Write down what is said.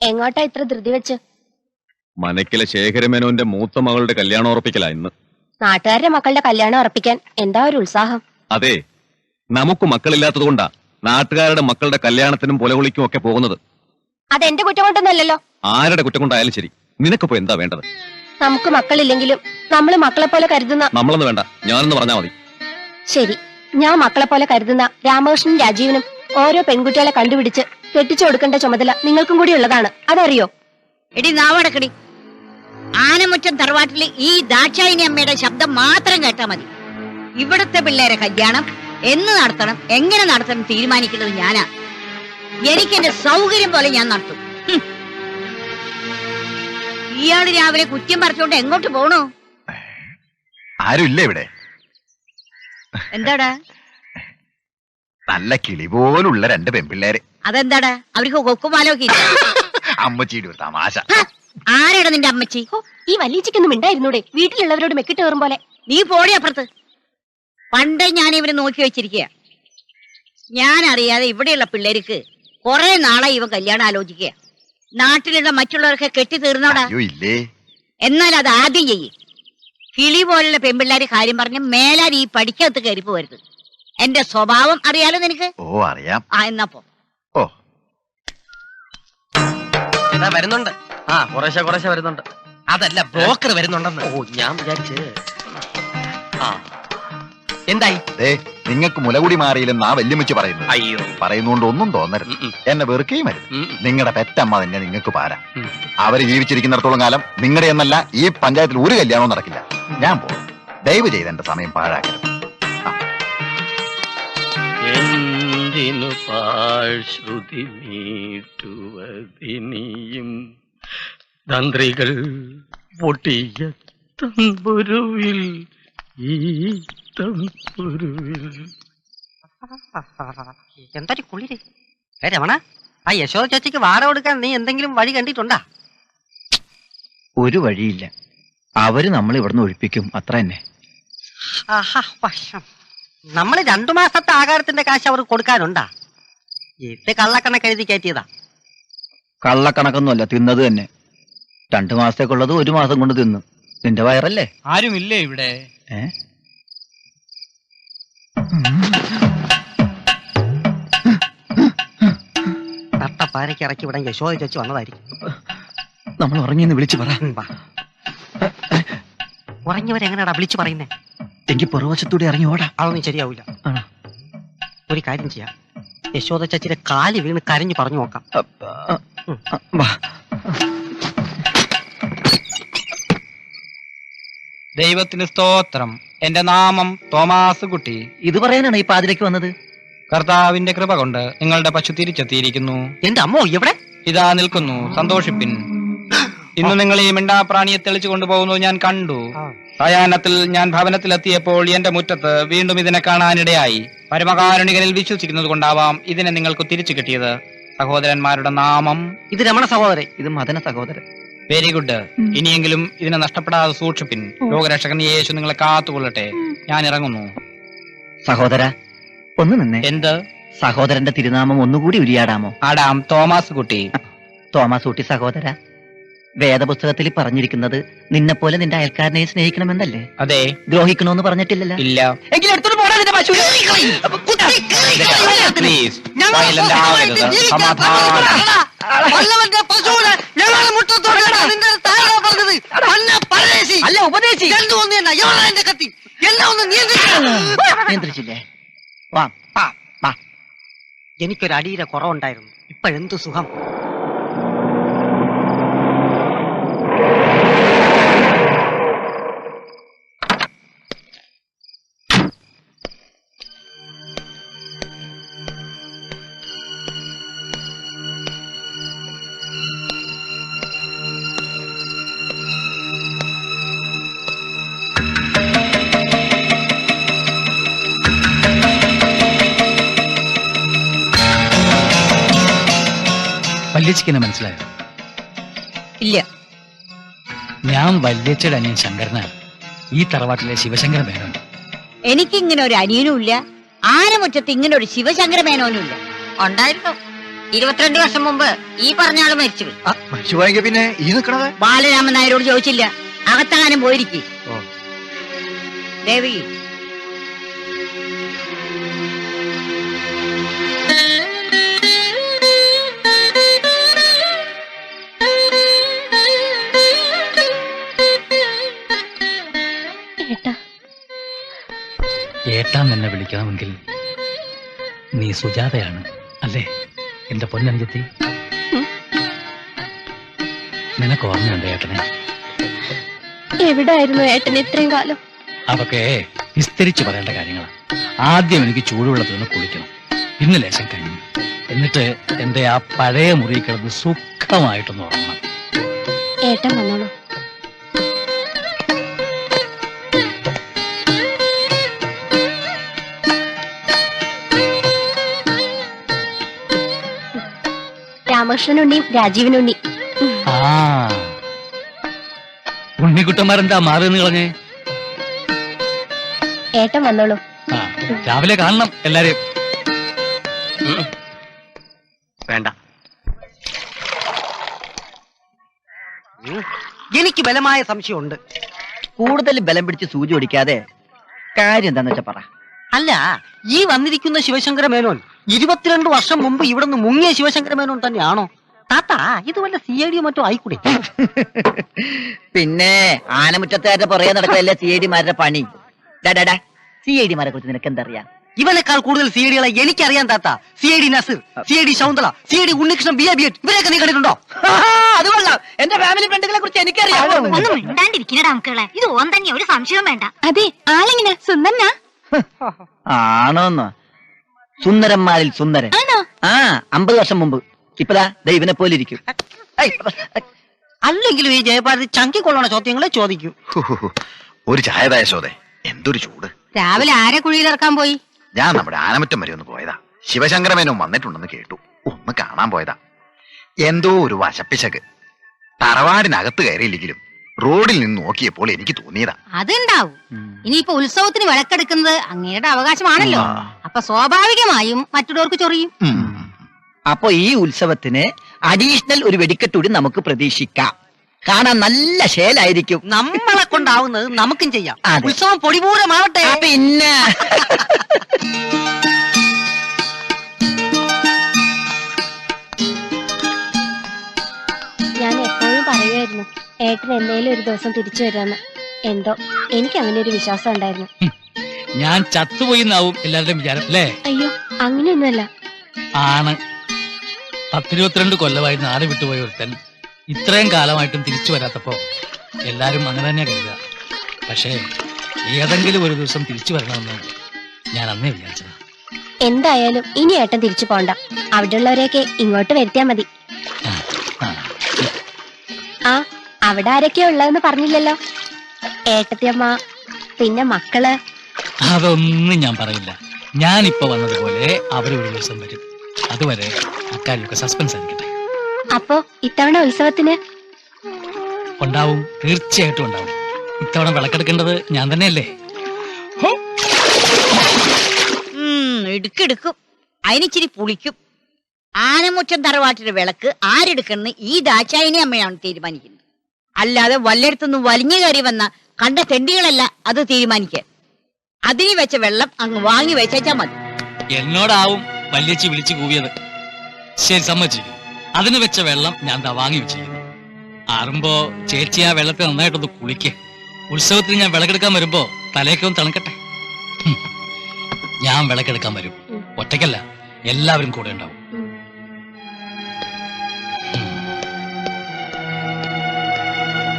എങ്ങോട്ടാ ഇത്ര ധൃതി വെച്ച്? മനക്കിലെ ശേഖരമേനോന്റെ മൂത്ത മകളുടെ കല്യാണം ഉറപ്പിക്കല ഇന്ന്. നാട്ടുകാരുടെ മക്കളുടെ കല്യാണം ഉറപ്പിക്കാൻ എന്താ ഒരു ഉത്സാഹം? അതെ, നമുക്ക് മക്കളില്ലാത്തതുകൊണ്ടാ നാട്ടുകാരുടെ മക്കളുടെ കല്യാണത്തിനും പുലകുളിക്കും ഒക്കെ പോകുന്നത്. അതെന്റെ കുറ്റം കൊണ്ടൊന്നല്ലല്ലോ. ആരുടെ കുറ്റം കൊണ്ടായാലും ശരി, നിനക്കിപ്പോ എന്താ വേണ്ടത്? നമുക്ക് മക്കളില്ലെങ്കിലും നമ്മള് മക്കളെ പോലെ കരുതുന്ന. നമ്മളൊന്നും വേണ്ട, ഞാനൊന്ന് പറഞ്ഞാ മതി. ശരി, ഞാൻ മക്കളെ പോലെ കരുതുന്ന രാമകൃഷ്ണനും രാജീവനും ഓരോ പെൺകുട്ടികളെ കണ്ടുപിടിച്ച് കെട്ടിച്ചു കൊടുക്കേണ്ട ചുമതല നിങ്ങൾക്കും കൂടി ഉള്ളതാണ്. അതറിയോ? എടി നാവടക്കടി, ആനമുറ്റം തറവാട്ടില് ഈ ദാക്ഷായിനി അമ്മയുടെ ശബ്ദം മാത്രം കേട്ടാ മതി. ഇവിടുത്തെ പിള്ളേരെ കല്യാണം എന്ന് നടത്തണം, എങ്ങനെ നടത്തണം തീരുമാനിക്കുന്നത് ഞാനാ. എനിക്ക് എന്റെ സൗകര്യം പോലെ ഞാൻ നടത്തും. ഇയാള് രാവിലെ കുറ്റം പറിച്ചോണ്ട് എങ്ങോട്ട് പോണു? ആരുമില്ല ഇവിടെ. എന്താടാ? നല്ല കിളി പോലുള്ള രണ്ട് പെൺപിള്ളേര്. അതെന്താടാ, അവർക്ക് കൊക്കുമാലൊക്കെ ഇല്ല? അമ്മച്ചിയുടെ ഒരു തമാശ. ആരാടാ നിന്റെ അമ്മച്ചി? ഈ വല്യച്ചിക്കൊന്നും ഉണ്ടായിരുന്നൂടെ? വീട്ടിലുള്ളവരോട് മെക്കിട്ട് കയറും പോലെ. നീ പോടി അപ്പുറത്ത്. പണ്ട് ഞാൻ ഇവരെ നോക്കി വെച്ചിരിക്കുക. ഞാൻ അറിയാതെ ഇവിടെയുള്ള പിള്ളേർക്ക് കുറെ നാളെ ഇവൻ കല്യാണം ആലോചിക്കുക. നാട്ടിലുള്ള മറ്റുള്ളവർക്ക് കെട്ടി തീർന്നോടാ. എന്നാൽ അത് ആദ്യം ചെയ്യ്. കിളി പോലുള്ള പെൺപിള്ളേര് കാര്യം പറഞ്ഞ് മേലാൻ ഈ പഠിക്കകത്ത് കയറി പോകരുത്. എന്റെ സ്വഭാവം അറിയാലോ നിനക്ക്? ഓ അറിയാം. എന്നാ പോ. ഓ വരുന്നുണ്ട്. കുറേശ്ശെ വരുന്നുണ്ട്. അതല്ല, ബ്രോക്കർ വരുന്നുണ്ടെന്ന്. ഓ, ഞാൻ വിചാരിച്ച്. എന്തായി? നിങ്ങൾക്ക് മുലകുടി മാറിയില്ലെന്ന് ആ വല്യമ്മച്ച് പറയുന്നു. അയ്യോ, പറയുന്നോണ്ട് ഒന്നും തോന്നരുത്. എന്നെ വെറുക്കുകയും അരുത്. നിങ്ങളുടെ പെറ്റമ്മ തന്നെ നിങ്ങൾക്ക് പാരാ. അവര് ജീവിച്ചിരിക്കുന്നിടത്തോളം കാലം നിങ്ങളുടെ എന്നല്ല ഈ പഞ്ചായത്തിൽ ഒരു കല്യാണവും നടക്കില്ല. ഞാൻ പോകും. ദയവ് ചെയ്ത് എന്റെ സമയം പാഴാക്കരുത്. എന്തിനു പാഴ്ശ്രുതി നീട്ടുവതിനിയും തന്ത്രികൾ പൊട്ടിയ തമ്പുരുവിൽ ഈ തമ്പുരുവിൽ. എന്തൊരു കുളിര്! രമണ, ആ യശോദ ചേച്ചിക്ക് വാടക കൊടുക്കാൻ നീ എന്തെങ്കിലും വഴി കണ്ടിട്ടുണ്ടാ? ഒരു വഴിയില്ല. അവര് നമ്മൾ ഇവിടുന്ന് ഒഴിപ്പിക്കും, അത്ര തന്നെ. നമ്മള് 2 മാസത്തെ ആഹാരത്തിന്റെ കാശ് അവർക്ക് കൊടുക്കാനുണ്ടാ? ഇത് കള്ളക്കണക്ക് എഴുതി കയറ്റിയതാ. കള്ളക്കണക്കൊന്നുമല്ല, തിന്നത് തന്നെ. 2 മാസത്തേക്കുള്ളത് 1 മാസം കൊണ്ട് തിന്നു. നിന്റെ വയറല്ലേ? ആരുമില്ലേ ഇവിടെ? തട്ടപ്പാരയ്ക്ക് ഇറക്കി വിടാൻ യശോദ ചേച്ചി വന്നതായിരിക്കും. നമ്മൾ ഉറങ്ങിയെന്ന് വിളിച്ചു പറ. ഉറങ്ങിയവരെങ്ങനെയാടാ വിളിച്ചു പറയുന്നേ? എനിക്ക് പുറവശത്തൂടെ ഇറങ്ങി ഓടാ. അതൊന്നും ശരിയാവൂല. ഒരു കാര്യം ചെയ്യാം, യശോദ ചേച്ചിയുടെ കാല് വീണ് കരഞ്ഞു പറഞ്ഞു നോക്കാം. ദൈവത്തിന് സ്തോത്രം. എന്റെ നാമം തോമാസ് കുട്ടി. ഇത് പറയാനാണ് ഈ പാതിരയ്ക്ക് വന്നത്? കർത്താവിന്റെ കൃപ കൊണ്ട് നിങ്ങളുടെ പശു തിരിച്ചെത്തിയിരിക്കുന്നു. എന്റെ അമ്മോ എവിടെ? ഇതാ നിൽക്കുന്നു, സന്തോഷിപ്പിൻ. ഇന്ന് നിങ്ങൾ ഈ മിണ്ടാപ്രാണിയെ തെളിച്ചു കൊണ്ടുപോകുന്നത് ഞാൻ കണ്ടു. സായാഹ്നത്തിൽ ഞാൻ ഭവനത്തിലെത്തിയപ്പോൾ എന്റെ മുറ്റത്ത് വീണ്ടും ഇതിനെ കാണാനിടയായി. പരമകാരുണികനിൽ വിശ്വസിക്കുന്നത് കൊണ്ടാവാം ഇതിനെ നിങ്ങൾക്ക് തിരിച്ചു കിട്ടിയത്. സഹോദരന്മാരുടെ നാമം? ഇത് രമണ സഹോദരൻ. ഇത് മദന സഹോദരൻ. Very good. ഇനിയെങ്കിലും ഇതിനെ നഷ്ടപ്പെടാതെ സൂക്ഷിപ്പിൻ. ലോകരക്ഷകൻ യേശു നിങ്ങളെ കാത്തുകൊള്ളട്ടെ. ഞാൻ ഇറങ്ങുന്നു. സഹോദര, ഒന്ന് നിന്നേ. എന്ത്? സഹോദരന്റെ തിരുനാമം ഒന്നുകൂടി ഉരിയാടാമോ? ആടാം. തോമാസ് കുട്ടി. തോമാസ് കുട്ടി സഹോദര, വേദപുസ്തകത്തിൽ പറഞ്ഞിരിക്കുന്നത് നിന്നെ പോലെ നിന്റെ അയൽക്കാരനെ സ്നേഹിക്കണമെന്നല്ലേ? അതെ. ദ്രോഹിക്കണമെന്ന് പറഞ്ഞിട്ടില്ലല്ലോ. ഇല്ല. എങ്കിലും എടുത്തോണ്ട് പോടാ നിന്റെ പശു. പ്ലീസ്, വയലന്റ് ആവരുത്. സമാധാനം. അല്ല, ഉപദേശി. നിയന്ത്രിച്ചില്ലേ? വാ. എനിക്കൊരു അടിയുടെ കുറവുണ്ടായിരുന്നു. ഇപ്പോഴെന്തു സുഖം. വല്യച്ഛനെ മനസ്സിലായോ? ഇല്ല. ഞാൻ വല്യച്ഛയുടെ അനിയൻ ശങ്കരനാണ്. ഈ തറവാട്ടിലെ ശിവശങ്കര മേനോൻ. എനിക്കിങ്ങനെ ഒരു അനിയനും ഇല്ല, ആനമുറ്റത്ത് ഇങ്ങനെ ഒരു ശിവശങ്കര മേനോനും ഇല്ല. ഉണ്ടായിരുന്നു, 22 വർഷം മുമ്പ് ഈ പറഞ്ഞ ആള് മരിച്ചു മനുഷ്യവായിക പിന്നെ ഈ നിക്കണത് ബാലരാമൻ നായരോട് ചോദിച്ചില്ല. അകത്താനും പോയിരിക്കും. ദേവി ഏട്ടാ, ഏട്ടാൻ എന്നെ വിളിക്കണമെങ്കിൽ നീ സുജാതയാണ് അല്ലേ എന്റെ പൊന്നഞ്ചത്തി? നിനക്ക് ഓർമ്മയുണ്ട് ഏട്ടനെ? എവിടായിരുന്നു ഏട്ടൻ ഇത്രയും കാലം? അതൊക്കെ വിസ്തരിച്ച് പറയേണ്ട കാര്യങ്ങളാണ്. ആദ്യം എനിക്ക് ചൂടുവെള്ളത്തിൽ നിന്ന് കുളിക്കണം, പിന്നെ ലേശം കഴിഞ്ഞു, എന്നിട്ട് എന്റെ ആ പഴയ മുറി കിടന്ന് സുഖമായിട്ടൊന്ന് ഉറങ്ങണം. ഏട്ടൻ വന്നോളൂ. രാമകൃഷ്ണനുണ്ണിയും രാജീവനുണ്ണി. ആ ഉണ്ണിക്കുട്ടന്മാരെന്താ മാറി നിന്ന് കളഞ്ഞേ? ഏട്ടൻ വന്നോളൂ. ആ രാവിലെ കാണണം എല്ലാരെയും. വേണ്ട, എനിക്ക് ബലമായ സംശയമുണ്ട്. കൂടുതൽ ബലം പിടിച്ച് സൂചി ഓടിക്കാതെ കാര്യം എന്താന്ന് വെച്ചാ പറ. അല്ല, ഈ വന്നിരിക്കുന്ന ശിവശങ്കര മേനോൻ 22 വർഷം മുമ്പ് ഇവിടെ നിന്ന് മുങ്ങിയ ശിവശങ്കര മേനോൻ തന്നെയാണോ? താത്ത, ഇത് വല്ല CID മറ്റോ ആയിക്കൂടെ? പിന്നെ ആനമുറ്റത്തുകാരുടെ പുറകെ നടക്കലല്ലേ CID മാരുടെ പണി. CID മാരെ കുറിച്ച് നിനക്ക് എന്തറിയാം? ഇവനേക്കാൾ കൂടുതൽ CID-കളെ എനിക്കറിയാം താത്ത. CID Naseer, CID ശൗന്തള, CID Unnikrishnan, BA BEd, ഇവരെയൊക്കെ നീ കണ്ടിട്ടുണ്ടോ? അത് കൊള്ളാം. എന്റെ ഫാമിലി ഫ്രണ്ടുകളെ കുറിച്ച് എനിക്കറിയാം. ഒന്നും മിണ്ടാണ്ടിരിക്കണടാ മക്കളെ. ഇത് ഓൻ തന്നെ, ഒരു സംശയവും വേണ്ട. അതെ, ആളെങ്ങനെ സുന്ദരനാ? ആണോന്നോ? സുന്ദരന്മാരിൽ സുന്ദരൻ. ആ 50 വർഷം മുമ്പ്. ഇപ്പതാ ദൈവനെ പോലെ ഇരിക്കും. അല്ലെങ്കിലും ഈ ജയഭാരതി ചങ്കിക്കൊള്ളണ ചോദ്യങ്ങളെ ചോദിക്കൂ. ഒരു ചായതായ ശോതെ, എന്തൊരു ചൂട്. രാവിലെ ആരെ കുഴിയിലിറക്കാൻ പോയി? ഞാൻ നമ്മുടെ ആനമറ്റം വരെ ഒന്ന് പോയതാ. ശിവശങ്കരമേനോൻ വന്നിട്ടുണ്ടെന്ന് കേട്ടു, ഒന്ന് കാണാൻ പോയതാ. എന്തോ ഒരു വശപ്പിശക്. തറവാടിനകത്ത് കയറിയില്ലെങ്കിലും റോഡിൽ നിന്ന് നോക്കിയപ്പോൾ എനിക്ക് തോന്നിയതാ. അതുണ്ടാവും. ഇനിയിപ്പോ ഉത്സവത്തിന് വിളക്കെടുക്കുന്നത് അങ്ങയുടെ അവകാശമാണല്ലോ. അപ്പൊ സ്വാഭാവികമായും മറ്റുള്ളവർക്ക് ചൊറിയും. അപ്പൊ ഈ ഉത്സവത്തിന് അഡീഷണൽ ഒരു വെടിക്കെട്ടൂടി നമുക്ക് പ്രതീക്ഷിക്കാം. കാണാൻ നല്ല ശേലായിരിക്കും. നമ്മളെ കൊണ്ടാവുന്നത് നമുക്കും ചെയ്യാം. അതെ. ഉത്സവം പൊടിപൂരമാവട്ടെ. പിന്നെ ഞാൻ എപ്പോഴും പറയുമായിരുന്നു ഏട്ടൻ എന്നേലും ഒരു ദിവസം തിരിച്ചു വരാന്ന്. എന്തോ എനിക്ക് അങ്ങനെ ഒരു വിശ്വാസം ഉണ്ടായിരുന്നു. ഞാൻ ചത്തുപോയി എന്നാവും എല്ലാവരുടെയും വിചാരം അല്ലേ? അയ്യോ, അങ്ങനെയൊന്നുമല്ല. ആണ്. 10-22 കൊല്ലമായി നാട് വിട്ടുപോയ ഒരുത്തൻ ഇത്രയും കാലമായിട്ടും തിരിച്ചു വരാത്തപ്പോ എല്ലാരും അങ്ങനെ തന്നെ കരുതുക. പക്ഷേ ഏതെങ്കിലും ഒരു ദിവസം തിരിച്ചു വരണമെന്ന് ഞാൻ അന്നേ വിചാരിച്ചതാ. എന്തായാലും ഇനി ഏട്ടൻ തിരിച്ചു പോണ്ട. അവിടെയുള്ളവരെയൊക്കെ ഇങ്ങോട്ട് വരുത്തിയാ മതി. ആ, അവിടെ ആരൊക്കെയാ ഉള്ളതെന്ന് പറഞ്ഞില്ലല്ലോ. ഏട്ടത്തിയമ്മ, പിന്നെ മക്കള്. അതൊന്നും ഞാൻ പറയില്ല. ഞാനിപ്പോ വന്നതുപോലെ അവര് ഒരു ദിവസം വരും. അതുവരെ അക്കാര്യമൊക്കെ സസ്പെൻസ് ആയിരിക്കട്ടെ. അപ്പോ ഇത്തവണ ഉത്സവത്തിന് ഉണ്ടാവും, തീർച്ചയായിട്ടും ഉണ്ടാവും. ഇത്തവണ വിളക്കെടുക്കേണ്ടത് ഞാൻ തന്നെയല്ലേ? എടുക്കെടുക്കും. അതിനിച്ചിരി പുളിക്കും. ആനമുറ്റം തറവാട്ടിന്റെ വിളക്ക് ആരെടുക്കണമെന്ന് ഈ ദാച്ചായനി അമ്മയാണ് തീരുമാനിക്കുന്നത്. അല്ലാതെ വല്ലയിടത്തുനിന്ന് വലിഞ്ഞു കയറി വന്ന കണ്ട തെണ്ടികളല്ല അത് തീരുമാനിക്കാൻ. അതിന് വെച്ച വെള്ളം അങ്ങ് വാങ്ങി വെച്ചാ മതി. എന്നോടാവും വല്യച്ചി വിളിച്ചു കൂവിയത്. ശരി, സമ്മതിച്ചിരിക്കുന്നു. അതിന് വെച്ച വെള്ളം ഞാൻ വാങ്ങി വെച്ചിരിക്കുന്നു. ആറുമ്പോ ചേച്ചി ആ വെള്ളത്തെ നന്നായിട്ടൊന്ന് കുളിക്ക്. ഉത്സവത്തിന് ഞാൻ വിളക്കെടുക്കാൻ വരുമ്പോ തലയൊക്കെ ഒന്ന് തണുക്കട്ടെ. ഞാൻ വിളക്കെടുക്കാൻ വരും. ഒറ്റയ്ക്കല്ല, എല്ലാവരും കൂടെ ഉണ്ടാവും.